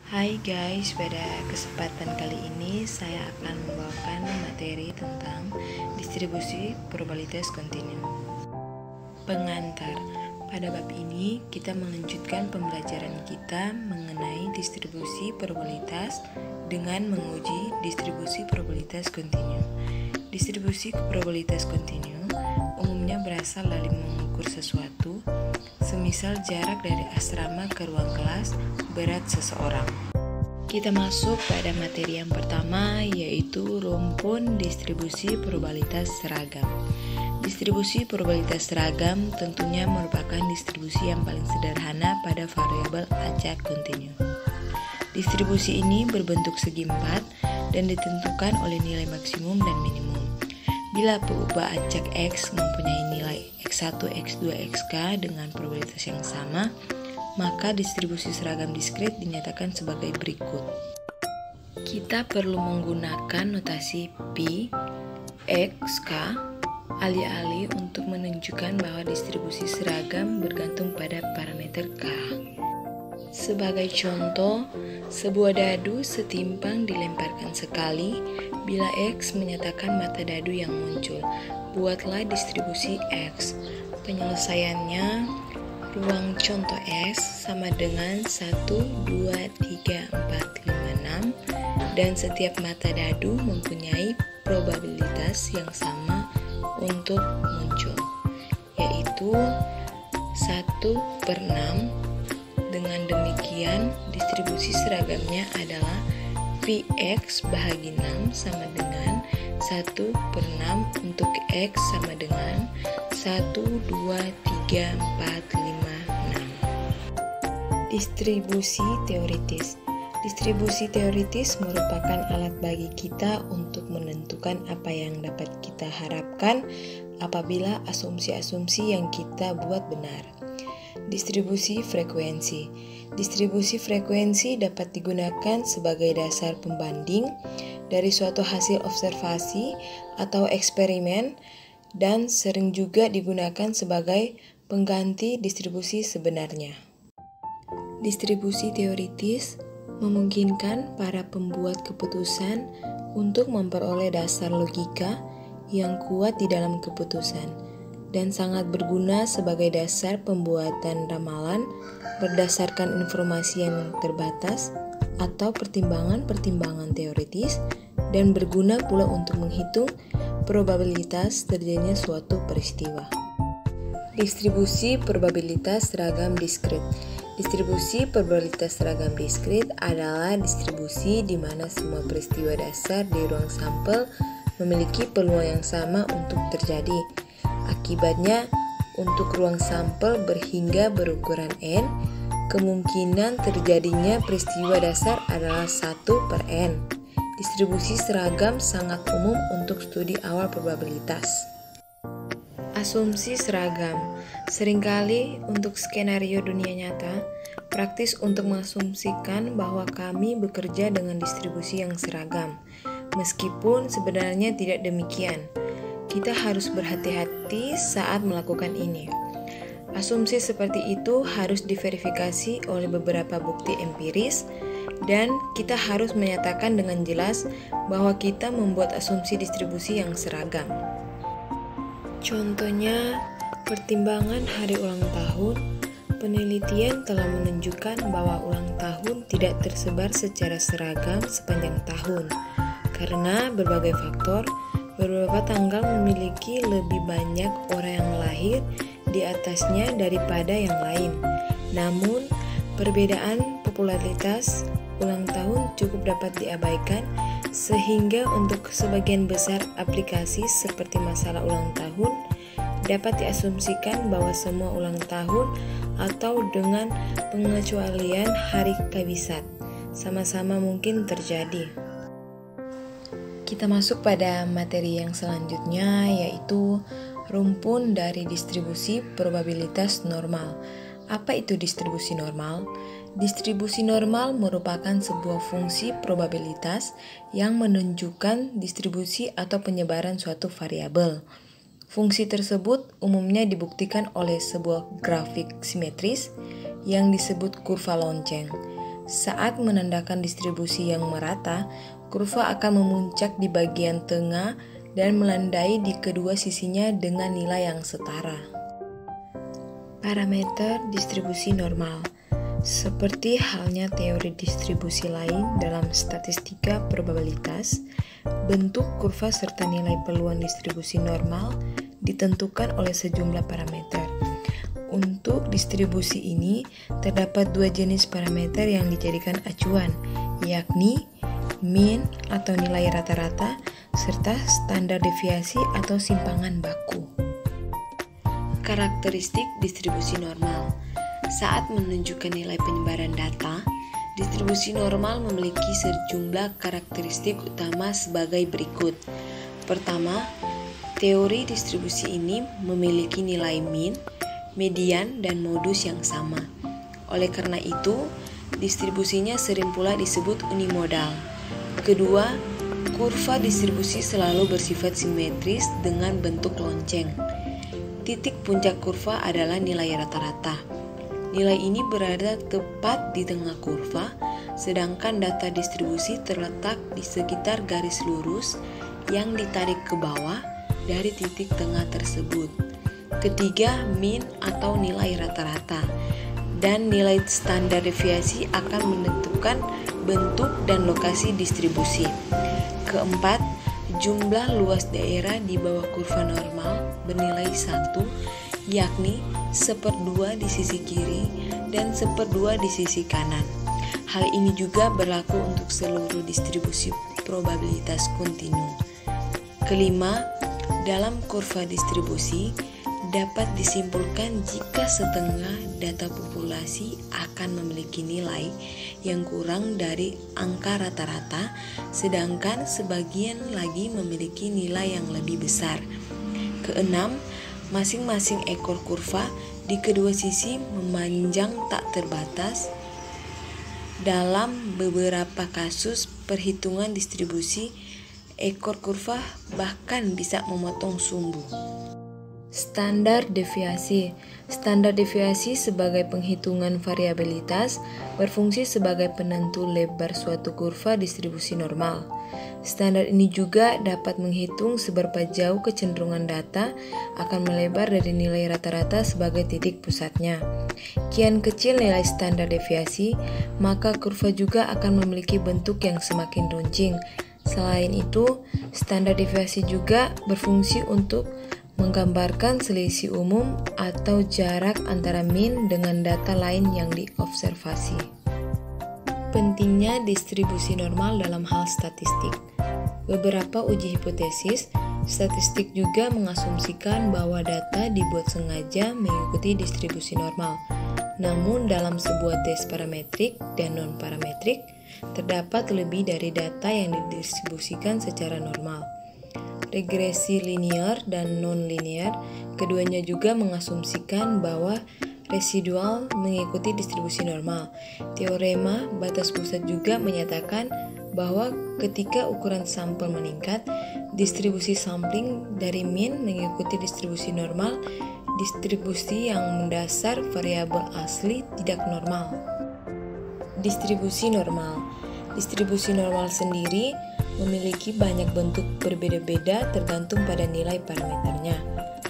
Hai guys, pada kesempatan kali ini saya akan membawakan materi tentang distribusi probabilitas kontinu. Pengantar. Pada bab ini kita melanjutkan pembelajaran kita mengenai distribusi probabilitas dengan menguji distribusi probabilitas kontinu. Distribusi probabilitas kontinu umumnya berasal dari mengukur sesuatu, semisal jarak dari asrama ke ruang kelas, berat seseorang. Kita masuk pada materi yang pertama, yaitu rumpun distribusi probabilitas seragam. Distribusi probabilitas seragam tentunya merupakan distribusi yang paling sederhana pada variabel acak kontinu. Distribusi ini berbentuk segi empat dan ditentukan oleh nilai maksimum dan minimum. Bila perubahan acak X mempunyai nilai X1, X2, Xk dengan probabilitas yang sama, maka distribusi seragam diskrit dinyatakan sebagai berikut. Kita perlu menggunakan notasi pi, Xk, alih-alih untuk menunjukkan bahwa distribusi seragam bergantung pada parameter K. Sebagai contoh, sebuah dadu setimpang dilemparkan sekali bila X menyatakan mata dadu yang muncul. Buatlah distribusi X. Penyelesaiannya, ruang contoh S sama dengan 1, 2, 3, 4, 5, 6 dan setiap mata dadu mempunyai probabilitas yang sama untuk muncul, yaitu 1/6. Dengan demikian, distribusi seragamnya adalah Vx bahagi 6 sama dengan 1/6 untuk X sama dengan 1, 2, 3, 4, 5, 6. Distribusi teoritis. Distribusi teoritis merupakan alat bagi kita untuk menentukan apa yang dapat kita harapkan apabila asumsi-asumsi yang kita buat benar. Distribusi frekuensi. Distribusi frekuensi dapat digunakan sebagai dasar pembanding dari suatu hasil observasi atau eksperimen dan sering juga digunakan sebagai pengganti distribusi sebenarnya. Distribusi teoritis memungkinkan para pembuat keputusan untuk memperoleh dasar logika yang kuat di dalam keputusan dan sangat berguna sebagai dasar pembuatan ramalan berdasarkan informasi yang terbatas atau pertimbangan-pertimbangan teoritis dan berguna pula untuk menghitung probabilitas terjadinya suatu peristiwa. Distribusi probabilitas seragam diskrit. Distribusi probabilitas seragam diskrit adalah distribusi di mana semua peristiwa dasar di ruang sampel memiliki peluang yang sama untuk terjadi. Akibatnya, untuk ruang sampel berhingga berukuran N, kemungkinan terjadinya peristiwa dasar adalah 1/N. Distribusi seragam sangat umum untuk studi awal probabilitas. Asumsi seragam. Seringkali untuk skenario dunia nyata, praktis untuk mengasumsikan bahwa kami bekerja dengan distribusi yang seragam. Meskipun sebenarnya tidak demikian, kita harus berhati-hati saat melakukan ini. Asumsi seperti itu harus diverifikasi oleh beberapa bukti empiris dan kita harus menyatakan dengan jelas bahwa kita membuat asumsi distribusi yang seragam. Contohnya, pertimbangan hari ulang tahun. Penelitian telah menunjukkan bahwa ulang tahun tidak tersebar secara seragam sepanjang tahun karena berbagai faktor. Beberapa tanggal memiliki lebih banyak orang yang lahir di atasnya daripada yang lain. Namun, perbedaan popularitas ulang tahun cukup dapat diabaikan sehingga untuk sebagian besar aplikasi seperti masalah ulang tahun dapat diasumsikan bahwa semua ulang tahun atau dengan pengecualian hari kabisat sama-sama mungkin terjadi. Kita masuk pada materi yang selanjutnya, yaitu rumpun dari distribusi probabilitas normal. Apa itu distribusi normal? Distribusi normal merupakan sebuah fungsi probabilitas yang menunjukkan distribusi atau penyebaran suatu variabel. Fungsi tersebut umumnya dibuktikan oleh sebuah grafik simetris yang disebut kurva lonceng. Saat menandakan distribusi yang merata, kurva akan memuncak di bagian tengah dan melandai di kedua sisinya dengan nilai yang setara. Parameter distribusi normal. Seperti halnya teori distribusi lain dalam statistika probabilitas, bentuk kurva serta nilai peluang distribusi normal ditentukan oleh sejumlah parameter. Untuk distribusi ini, terdapat dua jenis parameter yang dijadikan acuan, yakni mean atau nilai rata-rata, serta standar deviasi atau simpangan baku. Karakteristik distribusi normal. Saat menunjukkan nilai penyebaran data, distribusi normal memiliki sejumlah karakteristik utama sebagai berikut. Pertama, teori distribusi ini memiliki nilai mean, median, dan modus yang sama. Oleh karena itu, distribusinya sering pula disebut unimodal. Kedua, kurva distribusi selalu bersifat simetris dengan bentuk lonceng. Titik puncak kurva adalah nilai rata-rata. Nilai ini berada tepat di tengah kurva, sedangkan data distribusi terletak di sekitar garis lurus yang ditarik ke bawah dari titik tengah tersebut. Ketiga, mean atau nilai rata-rata, dan nilai standar deviasi akan menentukan bentuk dan lokasi distribusi. Keempat, jumlah luas daerah di bawah kurva normal bernilai 1, yakni 1/2 di sisi kiri dan 1/2 di sisi kanan. Hal ini juga berlaku untuk seluruh distribusi probabilitas kontinu. Kelima, dalam kurva distribusi dapat disimpulkan jika setengah data populasi akan memiliki nilai yang kurang dari angka rata-rata, sedangkan sebagian lagi memiliki nilai yang lebih besar. Keenam, masing-masing ekor kurva di kedua sisi memanjang tak terbatas. Dalam beberapa kasus perhitungan distribusi, ekor kurva bahkan bisa memotong sumbu. Standar deviasi. Standar deviasi sebagai penghitungan variabilitas berfungsi sebagai penentu lebar suatu kurva distribusi normal. Standar ini juga dapat menghitung seberapa jauh kecenderungan data akan melebar dari nilai rata-rata sebagai titik pusatnya. Kian kecil nilai standar deviasi, maka kurva juga akan memiliki bentuk yang semakin runcing. Selain itu, standar deviasi juga berfungsi untuk menggambarkan selisih umum atau jarak antara mean dengan data lain yang diobservasi. Pentingnya distribusi normal dalam hal statistik. Beberapa uji hipotesis statistik juga mengasumsikan bahwa data dibuat sengaja mengikuti distribusi normal. Namun dalam sebuah tes parametrik dan non-parametrik, terdapat lebih dari data yang didistribusikan secara normal. Regresi linear dan non-linear, keduanya juga mengasumsikan bahwa residual mengikuti distribusi normal. Teorema batas pusat juga menyatakan bahwa ketika ukuran sampel meningkat, distribusi sampling dari mean mengikuti distribusi normal, distribusi yang mendasar variabel asli tidak normal. Distribusi normal. Distribusi normal sendiri memiliki banyak bentuk berbeda-beda tergantung pada nilai parameternya.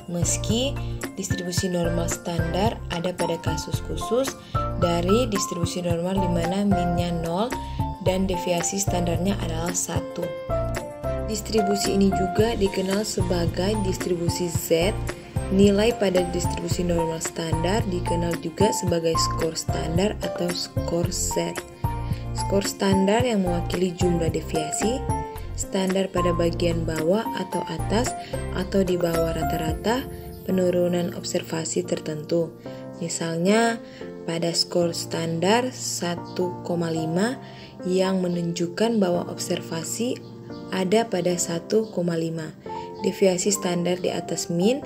Meski distribusi normal standar ada pada kasus khusus dari distribusi normal di mana min-nya 0 dan deviasi standarnya adalah 1. Distribusi ini juga dikenal sebagai distribusi Z. Nilai pada distribusi normal standar dikenal juga sebagai skor standar atau skor Z. Skor standar yang mewakili jumlah deviasi, standar pada bagian bawah atau atas atau di bawah rata-rata penurunan observasi tertentu. Misalnya pada skor standar 1,5 yang menunjukkan bahwa observasi ada pada 1,5. Deviasi standar di atas min.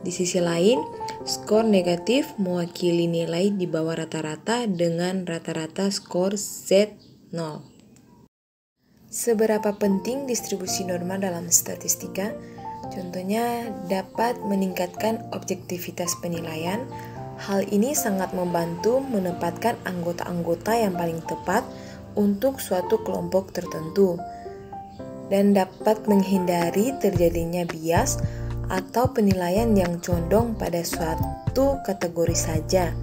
Di sisi lain, skor negatif mewakili nilai di bawah rata-rata dengan rata-rata skor Z0. Seberapa penting distribusi normal dalam statistika? Contohnya dapat meningkatkan objektivitas penilaian, Hal ini sangat membantu menempatkan anggota-anggota yang paling tepat untuk suatu kelompok tertentu dan dapat menghindari terjadinya bias atau penilaian yang condong pada suatu kategori saja.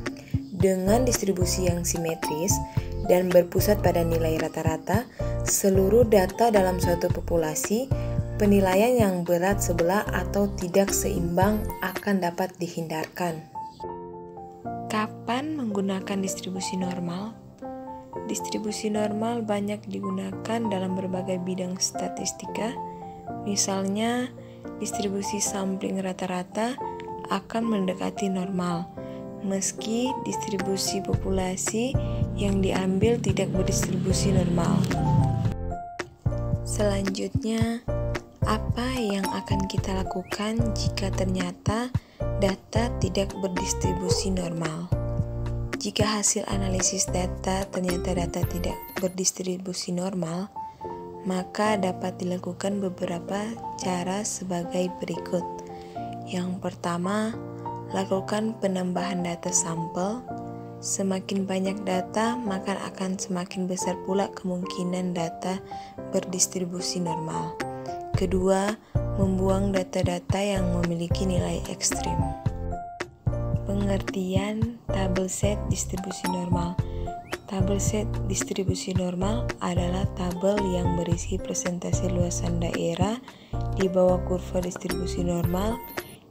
Dengan distribusi yang simetris dan berpusat pada nilai rata-rata seluruh data dalam suatu populasi, penilaian yang berat sebelah atau tidak seimbang akan dapat dihindarkan. Kapan menggunakan distribusi normal? Distribusi normal banyak digunakan dalam berbagai bidang statistika. Misalnya, distribusi sampling rata-rata akan mendekati normal, meski distribusi populasi yang diambil tidak berdistribusi normal. Selanjutnya, apa yang akan kita lakukan jika ternyata data tidak berdistribusi normal? Jika hasil analisis data ternyata data tidak berdistribusi normal, maka dapat dilakukan beberapa cara sebagai berikut. Yang pertama, lakukan penambahan data sampel. Semakin banyak data, maka akan semakin besar pula kemungkinan data berdistribusi normal. Kedua, membuang data-data yang memiliki nilai ekstrim. Pengertian tabel set distribusi normal. Tabel set distribusi normal adalah tabel yang berisi presentasi luasan daerah di bawah kurva distribusi normal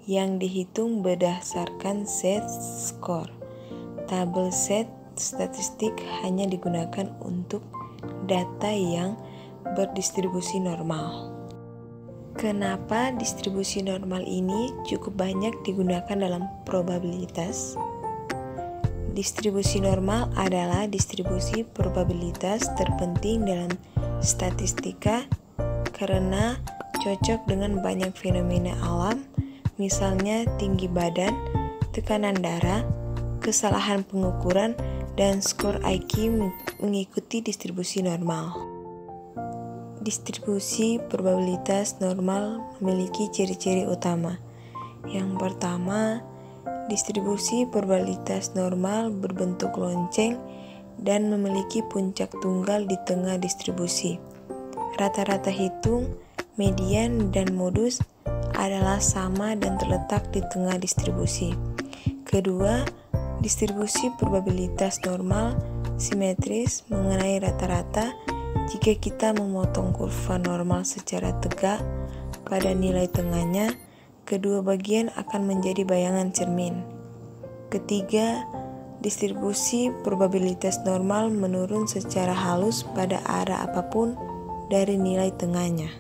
yang dihitung berdasarkan set skor. Tabel set statistik hanya digunakan untuk data yang berdistribusi normal. Kenapa distribusi normal ini cukup banyak digunakan dalam probabilitas? Distribusi normal adalah distribusi probabilitas terpenting dalam statistika karena cocok dengan banyak fenomena alam, misalnya tinggi badan, tekanan darah, kesalahan pengukuran, dan skor IQ mengikuti distribusi normal. Distribusi probabilitas normal memiliki ciri-ciri utama. Yang pertama, distribusi probabilitas normal berbentuk lonceng dan memiliki puncak tunggal di tengah distribusi. Rata-rata hitung, median, dan modus adalah sama dan terletak di tengah distribusi. Kedua, distribusi probabilitas normal simetris mengenai rata-rata. Jika kita memotong kurva normal secara tegak pada nilai tengahnya, kedua bagian akan menjadi bayangan cermin. Ketiga, distribusi probabilitas normal menurun secara halus pada arah apapun dari nilai tengahnya.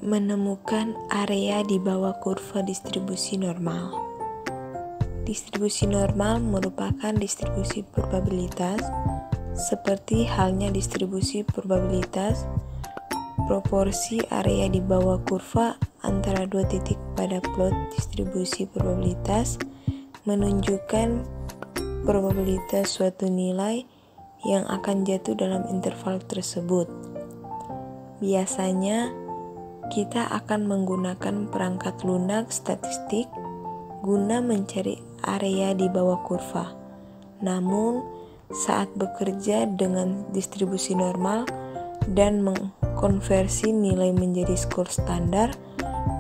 Menemukan area di bawah kurva distribusi normal. Distribusi normal merupakan distribusi probabilitas seperti halnya distribusi probabilitas proporsi area di bawah kurva antara dua titik pada plot distribusi probabilitas menunjukkan probabilitas suatu nilai yang akan jatuh dalam interval tersebut. Biasanya, kita akan menggunakan perangkat lunak statistik guna mencari area di bawah kurva. Namun, saat bekerja dengan distribusi normal dan mengkonversi nilai menjadi skor standar,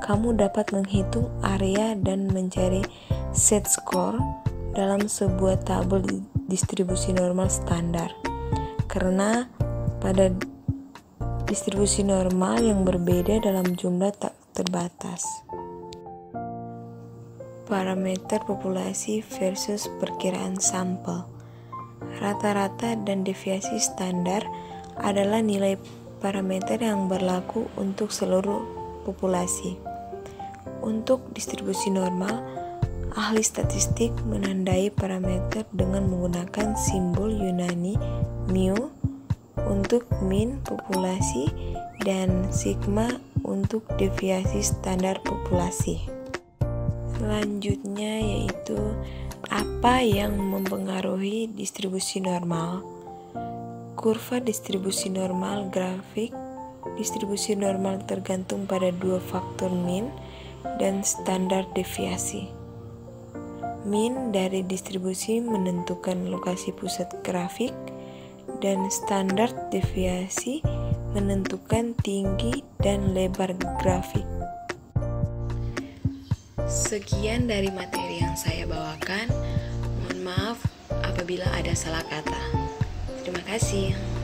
kamu dapat menghitung area dan mencari set skor dalam sebuah tabel distribusi normal standar. Karena pada distribusi normal yang berbeda dalam jumlah tak terbatas. Parameter populasi versus perkiraan sampel. Rata-rata dan deviasi standar adalah nilai parameter yang berlaku untuk seluruh populasi. Untuk distribusi normal, ahli statistik menandai parameter dengan menggunakan simbol Yunani mu untuk mean populasi dan sigma untuk deviasi standar populasi. Selanjutnya yaitu apa yang mempengaruhi distribusi normal. Kurva distribusi normal grafik. Distribusi normal tergantung pada dua faktor mean dan standar deviasi. Min dari distribusi menentukan lokasi pusat grafik, dan standar deviasi menentukan tinggi dan lebar grafik. Sekian dari materi yang saya bawakan. Mohon maaf apabila ada salah kata. Terima kasih.